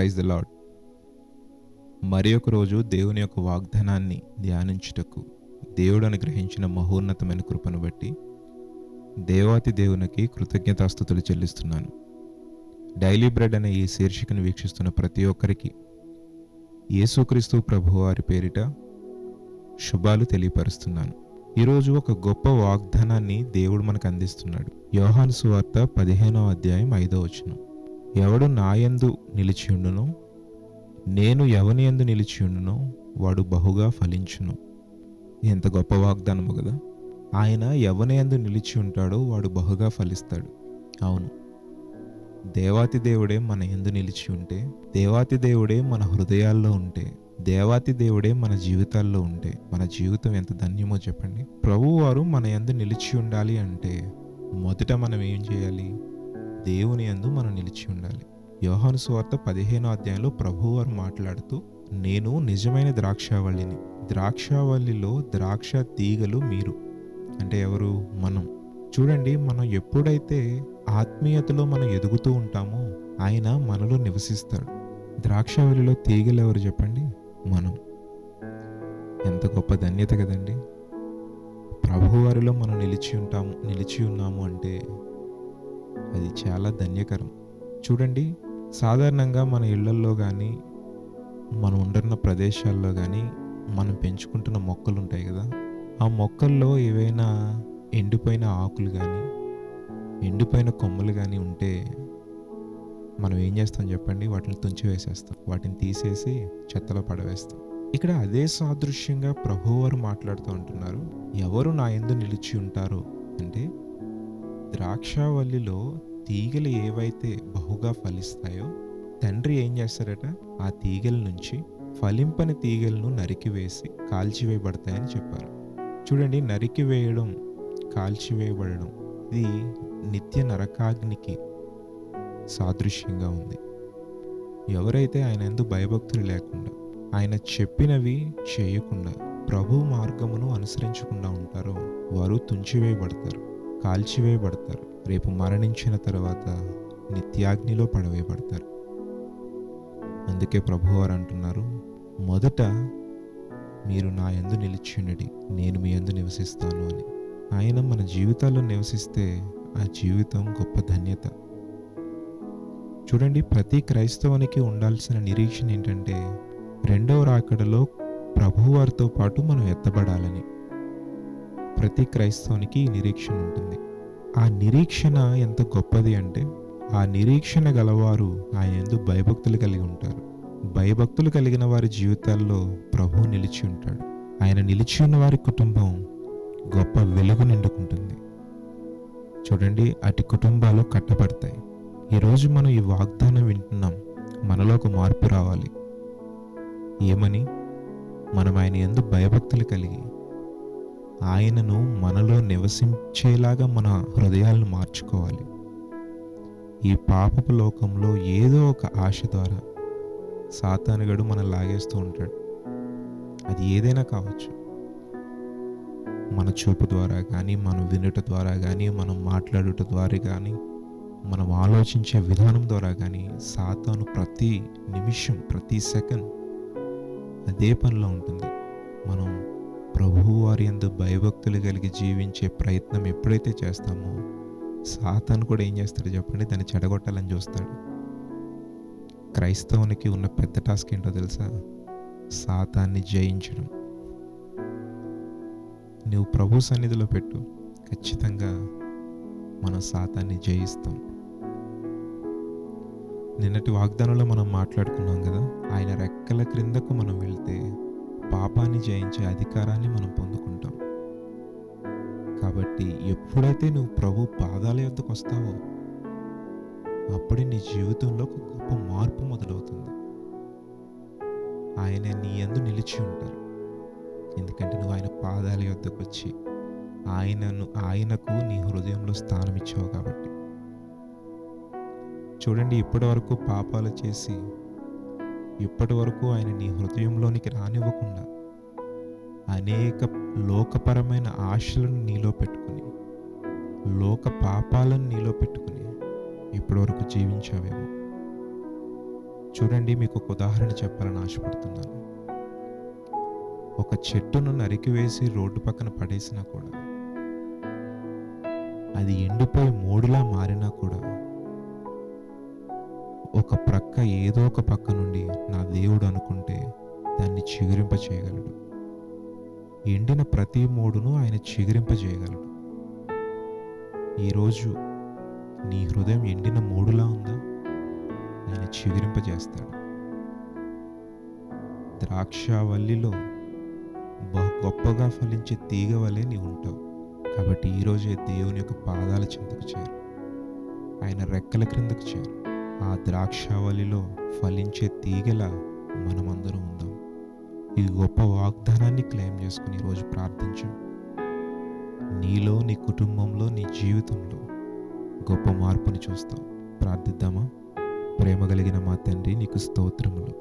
Praise the lord. మరి ఒక రోజు దేవుని యొక్క వాగ్దానాన్ని ధ్యానించుటకు దేవుడు అనుగ్రహించిన మహోన్నతమైన కృపను బట్టి దేవాతి దేవునికి కృతజ్ఞతాస్తుతులు చెల్లిస్తున్నాను. డైలీ బ్రెడ్ అనే ఈ శీర్షికను వీక్షిస్తున్న ప్రతి ఒక్కరికి యేసుక్రీస్తు ప్రభువారి పేరిట శుభాలు తెలియపరుస్తున్నాను. ఈరోజు ఒక గొప్ప వాగ్దానాన్ని దేవుడు మనకు అందిస్తున్నాడు. యోహాను సువార్త 15వ అధ్యాయం 5వ వచనం. ఎవడు నాయందు నిలిచియుండునో, నేను ఎవని యందు నిలిచియుండునో వాడు బహుగా ఫలించును. ఎంత గొప్ప వాగ్దానము కదా! ఆయన ఎవని యందు నిలిచి ఉంటాడో వాడు బహుగా ఫలిస్తాడు. అవును, దేవాతి దేవుడే మన యందు నిలిచి ఉంటే, దేవాతి దేవుడే మన హృదయాల్లో ఉంటే, దేవాతి దేవుడే మన జీవితాల్లో ఉంటే మన జీవితం ఎంత ధన్యమో చెప్పండి. ప్రభువారు మన యందు నిలిచి ఉండాలి అంటే మొదట మనం ఏం చేయాలి? దేవుని యందు మనం నిలిచి ఉండాలి. యోహాను సువార్త 15వ అధ్యాయంలో ప్రభువారు మాట్లాడుతూ, నేను నిజమైన ద్రాక్షావల్లిని, ద్రాక్షావల్లిలో ద్రాక్ష తీగలు మీరు. అంటే ఎవరు? మనం. చూడండి, మనం ఎప్పుడైతే ఆత్మీయతలో మనం ఎదుగుతూ ఉంటామో ఆయన మనలో నివసిస్తాడు. ద్రాక్షావల్లిలో తీగలు ఎవరు చెప్పండి? మనం. ఎంత గొప్ప ధన్యత కదండి! ప్రభువారిలో మనం నిలిచి ఉన్నాము అంటే అది చాలా ధన్యకరం. చూడండి, సాధారణంగా మన ఇళ్లల్లో కానీ మనం ఉంటున్న ప్రదేశాల్లో కానీ మనం పెంచుకుంటున్న మొక్కలు ఉంటాయి కదా, ఆ మొక్కల్లో ఏవైనా ఎండిపోయిన ఆకులు కానీ ఎండిపోయిన కొమ్మలు కానీ ఉంటే మనం ఏం చేస్తాం చెప్పండి? వాటిని తుంచి వేసేస్తాం, వాటిని తీసేసి చెత్తలో పడవేస్తాం. ఇక్కడ అదే సాదృశ్యంగా ప్రభువారు మాట్లాడుతూ ఉంటున్నారు. ఎవరు నా యందు నిలిచి ఉంటారో అంటే, ద్రాక్షావల్లిలో తీగలు ఏవైతే బహుగా ఫలిస్తాయో తండ్రి ఏం చేస్తారట? ఆ తీగల నుంచి ఫలింపని తీగలను నరికివేసి కాల్చివేయబడతాయని చెప్పారు. చూడండి, నరికివేయడం, కాల్చివేయబడడం ఇది నిత్య నరకాగ్నికి సాదృశ్యంగా ఉంది. ఎవరైతే ఆయన యందు భయభక్తులు లేకుండా, ఆయన చెప్పినవి చేయకుండా, ప్రభు మార్గమును అనుసరించకుండా ఉంటారో వారు తుంచివేయబడతారు, కాల్చివేయబడతారు. రేపు మరణించిన తర్వాత నిత్యాగ్నిలో పడవేయబడతారు. అందుకే ప్రభువారు అంటున్నారు, మొదట మీరు నా యందు నిలిచియుండుడి, నేను మీ యందు నివసిస్తాను అని. ఆయన మన జీవితాల్లో నివసిస్తే ఆ జీవితం గొప్ప ధన్యత. చూడండి, ప్రతి క్రైస్తవునికి ఉండాల్సిన నిరీక్షణ ఏంటంటే, రెండవ రాకడలో ప్రభువారితో పాటు మనం ఎత్తబడాలని. ప్రతి క్రైస్తవునికి ఈ నిరీక్షణ ఉంటుంది. ఆ నిరీక్షణ ఎంత గొప్పది అంటే, ఆ నిరీక్షణ గలవారు ఆయన యందు భయభక్తులు కలిగి ఉంటారు. భయభక్తులు కలిగిన వారి జీవితాల్లో ప్రభు నిలిచి ఉంటాడు. ఆయన నిలిచి ఉన్న వారి కుటుంబం గొప్ప వెలుగు నిండుకుంటుంది. చూడండి, అటు కుటుంబాలు కట్టబడతాయి. ఈరోజు మనం ఈ వాగ్దానం వింటున్నాం. మనలో ఒక మార్పు రావాలి. ఏమని? మనం ఆయన యందు భయభక్తులు కలిగి ఆయనను మనలో నివసించేలాగా మన హృదయాలను మార్చుకోవాలి. ఈ పాపపు లోకంలో ఏదో ఒక ఆశ ద్వారా సాతానుగాడు మనం లాగేస్తూ ఉంటాడు. అది ఏదైనా కావచ్చు. మన చూపు ద్వారా కానీ, మనం వినుట ద్వారా కానీ, మనం మాట్లాడుట ద్వారా కానీ, మనం ఆలోచించే విధానం ద్వారా కానీ సాతాను ప్రతి నిమిషం, ప్రతి సెకండ్ అదే పనిలో ఉంటుంది. మనం ప్రభువారి యందు భయభక్తులు కలిగి జీవించే ప్రయత్నం ఎప్పుడైతే చేస్తామో సాతాను కూడా ఏం చేస్తాడు చెప్పండి? దాన్ని చెడగొట్టాలని చూస్తాడు. క్రైస్తవునికి ఉన్న పెద్ద టాస్క్ ఏంటో తెలుసా? సాతాన్ని జయించడం. నువ్వు ప్రభు సన్నిధిలో పెట్టు, ఖచ్చితంగా మనం సాతాన్ని జయిస్తాం. నిన్నటి వాగ్దానంలో మనం మాట్లాడుకున్నాం కదా, ఆయన రెక్కల క్రిందకు మనం వెళ్తే పాపాన్ని జయించే అధికారాన్ని మనం పొందుకుంటాం. కాబట్టి ఎప్పుడైతే నువ్వు ప్రభు పాదాల యొద్దకు వస్తావో అప్పుడే నీ జీవితంలో ఒక గొప్ప మార్పు మొదలవుతుంది. ఆయన నీ యందు నిలిచి ఉంటారు. ఎందుకంటే నువ్వు ఆయన పాదాల యొద్దకు వచ్చి ఆయనకు నీ హృదయంలో స్థానం ఇచ్చావు కాబట్టి. చూడండి, ఇప్పటి వరకు పాపాలు చేసి, ఇప్పటి వరకు ఆయన నీ హృదయంలోనికి రానివ్వకుండా అనేక లోకపరమైన ఆశలను నీలో పెట్టుకుని, లోక పాపాలను నీలో పెట్టుకుని ఇప్పటి వరకు జీవించావేమో. చూడండి, మీకు ఒక ఉదాహరణ చెప్పాలని ఆశపడుతున్నాను. ఒక చెట్టును నరికివేసి రోడ్డు పక్కన పడేసినా కూడా, అది ఎండిపోయి మోడులా మారినా కూడా, ఒక ప్రక్క ఏదో ఒక పక్క నుండి నా దేవుడు అనుకుంటే దాన్ని చిగురింప చేయగలడు. ఎండిన ప్రతి మోడును ఆయన చిగురింప చేయగలడు. ఈరోజు నీ హృదయం ఎండిన మోడులా ఉందా? ఆయన చిగురింపజేస్తాడు. ద్రాక్షావల్లిలో బహు గొప్పగా ఫలించే తీగ వలె నీవు ఉంటావు. కాబట్టి ఈరోజే దేవుని యొక్క పాదాల చెంతకు చేరు, ఆయన రెక్కల క్రిందకు చేరు. ఆ ద్రాక్షావల్లిలో ఫలించే తీగలా మనమందరం ఉందాం. ఈ గొప్ప వాగ్దానాన్ని క్లెయిమ్ చేసుకుని ఈరోజు ప్రార్థించు. నీలో, నీ కుటుంబంలో, నీ జీవితంలో గొప్ప మార్పుని చూస్తావు. ప్రార్థిద్దామా? ప్రేమ కలిగిన మా తండ్రి, నీకు స్తోత్రములు.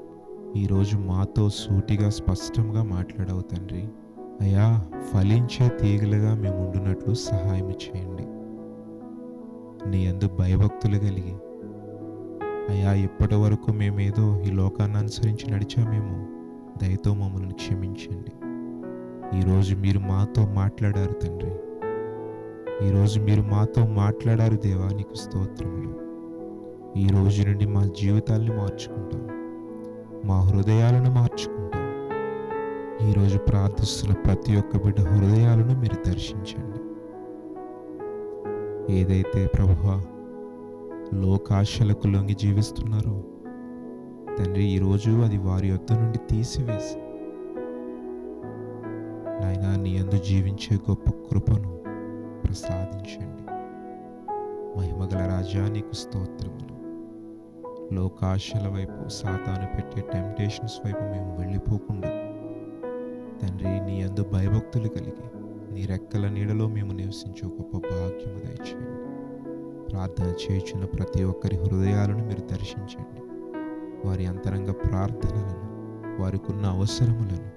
ఈరోజు మాతో సూటిగా స్పష్టంగా మాట్లాడవు తండ్రి. అయ్యా, ఫలించే తీగలుగా మేము ఉండునట్లు సహాయం చేయండి. నీ యందు భయభక్తులు కలిగి అయ్యా, ఇప్పటి వరకు మేమేదో ఈ లోకాన్ని అనుసరించి నడిచామేమో, దయతో మమ్మల్ని క్షమించండి. ఈరోజు మీరు మాతో మాట్లాడారు తండ్రి. ఈరోజు మీరు మాతో మాట్లాడారు దేవా, నీకు స్తోత్రములు. ఈ రోజు నుండి మా జీవితాల్ని మార్చుకుంటాం, మా హృదయాలను మార్చుకుంటాం. ఈరోజు ప్రార్థిస్తున్న ప్రతి ఒక్క బిడ్డ హృదయాలను మీరు దర్శించండి. ఏదైతే ప్రభువా లోకాశలకు లొంగి జీవిస్తున్నారో తండ్రి, ఈరోజు అది వారి యొద్ద నుండి తీసివేసి నాయనా, నీ యందు జీవించే గొప్ప కృపను ప్రసాదించండి. మహిమగల రాజా, నీకు స్తోత్రములు. లోకాశల వైపు, సాతాను పెట్టే టెంప్టేషన్స్ వైపు మేము వెళ్ళిపోకుండా తండ్రి, నీ యందు భయభక్తులు కలిగి నీ రెక్కల నీడలో మేము నివసించే గొప్ప భాగ్యము దయచేయండి. ప్రార్థన చేయుచున్న ప్రతి ఒక్కరి హృదయాలను మీరు దర్శించండి. వారి అంతరంగ ప్రార్థనలను, వారికి ఉన్న అవసరములను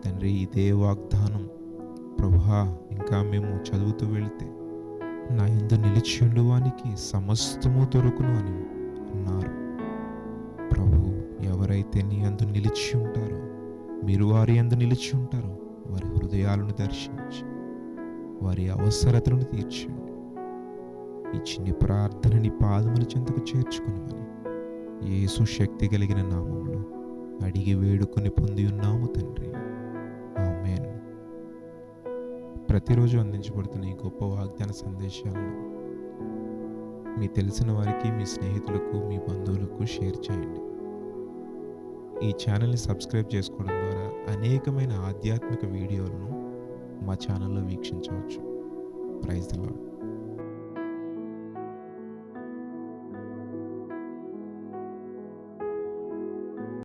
తండ్రి, ఇదే వాగ్దానం ప్రభువా ఇంకా మేము చదువుతూ వెళితే, నా యందు నిలిచి ఉండువానికి సమస్తము దొరుకును అని అన్నారు. ప్రభు, ఎవరైతే నీ యందు నిలిచి ఉంటారో, మీరు వారి యందు నిలిచి ఉంటారో, వారి హృదయాలను దర్శించి వారి అవసరతలను తీర్చండి. ఈ చిన్ని ప్రార్థనని పాదముల చెంతకు చేర్చుకునమని యేసు శక్తి కలిగిన నామములో అడిగి వేడుకొని పొంది ఉన్నాము తండ్రి. ఆమేన్. ప్రతిరోజు అందించబడుతున్న ఈ గొప్ప వాగ్దాన సందేశాలను మీ తెలిసిన వారికి, మీ స్నేహితులకు, మీ బంధువులకు షేర్ చేయండి. ఈ ఛానల్ని సబ్స్క్రైబ్ చేసుకోవడం ద్వారా అనేకమైన ఆధ్యాత్మిక వీడియోలను మా ఛానల్లో వీక్షించవచ్చు. Praise the lord.